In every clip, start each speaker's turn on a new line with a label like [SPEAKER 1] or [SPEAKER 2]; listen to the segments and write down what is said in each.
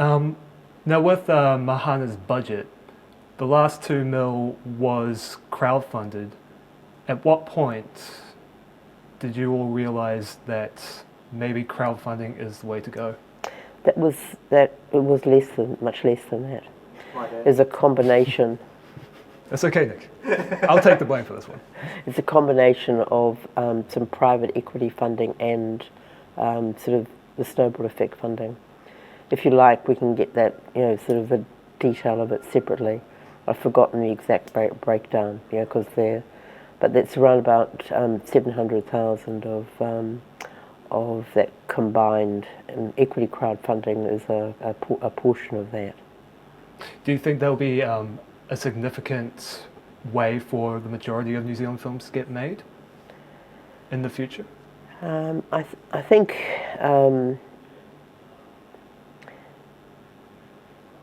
[SPEAKER 1] Now with Mahana's budget, the last 2 mil was crowdfunded. At what point did you all realize that maybe crowdfunding is the way to go?
[SPEAKER 2] It was much less than that. It's a combination.
[SPEAKER 1] That's okay, Nick. I'll take the blame for this one.
[SPEAKER 2] It's a combination of some private equity funding and sort of the snowball effect funding. If you like, we can get that, sort of the detail of it separately. I've forgotten the exact breakdown, because but that's around about 700,000 of that combined, and equity crowdfunding is a portion of that.
[SPEAKER 1] Do you think there'll be a significant way for the majority of New Zealand films to get made in the future?
[SPEAKER 2] I think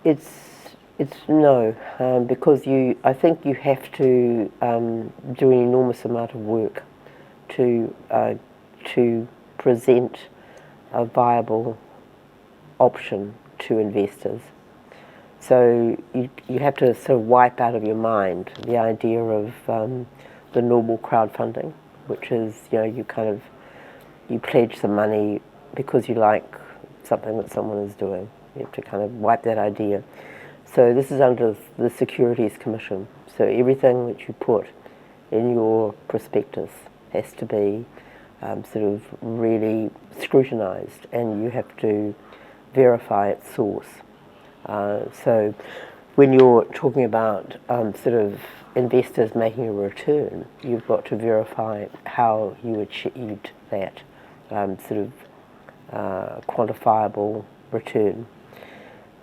[SPEAKER 2] it's no, because I think you have to do an enormous amount of work to present a viable option to investors. So you have to sort of wipe out of your mind the idea of the normal crowdfunding, which is, you pledge some money because you like something that someone is doing. You have to kind of wipe that idea. So this is under the Securities Commission. So everything that you put in your prospectus has to be sort of really scrutinized, and you have to verify its source. So when you're talking about sort of investors making a return, you've got to verify how you achieved that sort of quantifiable return.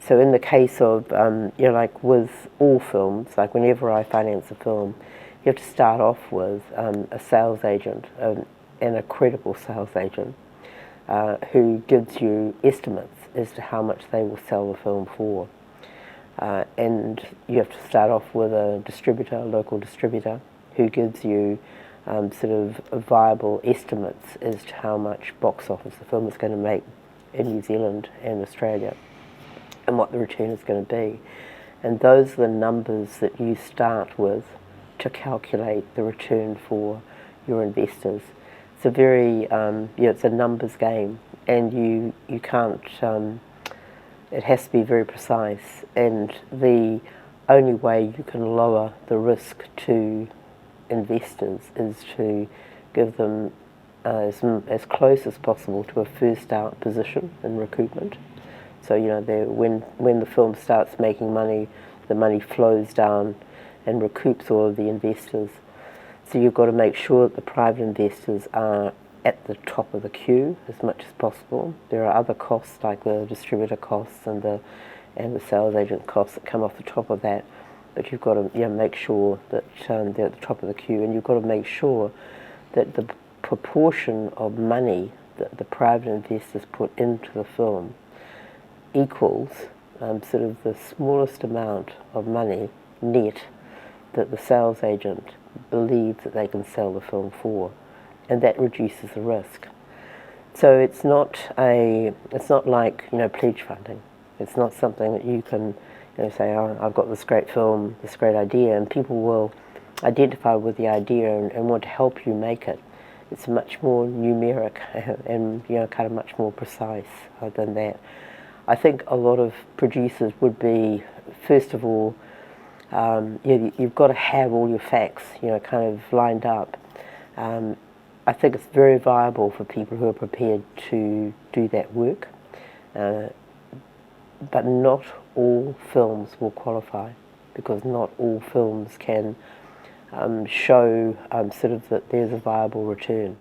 [SPEAKER 2] So in the case of, like with all films, like whenever I finance a film, you have to start off with a sales agent, and a credible sales agent, who gives you estimates as to how much they will sell the film for. And you have to start off with a distributor, a local distributor, who gives you sort of viable estimates as to how much box office the film is going to make in New Zealand and Australia, and what the return is going to be. And those are the numbers that you start with to calculate the return for your investors. It's a very, it's a numbers game, and you can't, it has to be very precise, and the only way you can lower the risk to investors is to give them as close as possible to a first out position in recoupment. So when the film starts making money, the money flows down and recoups all of the investors. So you've got to make sure that the private investors are at the top of the queue as much as possible. There are other costs like the distributor costs and the sales agent costs that come off the top of that, but you've got to make sure that they're at the top of the queue, and you've got to make sure that the proportion of money that the private investors put into the film equals sort of the smallest amount of money net that the sales agent believes that they can sell the film for, and that reduces the risk. So it's not like pledge funding. It's not something that you can say, oh, I've got this great film, this great idea, and people will identify with the idea and want to help you make it. It's much more numeric and kind of much more precise than that. I think a lot of producers would be, first of all, you've got to have all your facts, kind of lined up. I think it's very viable for people who are prepared to do that work, but not all films will qualify, because not all films can show sort of that there's a viable return.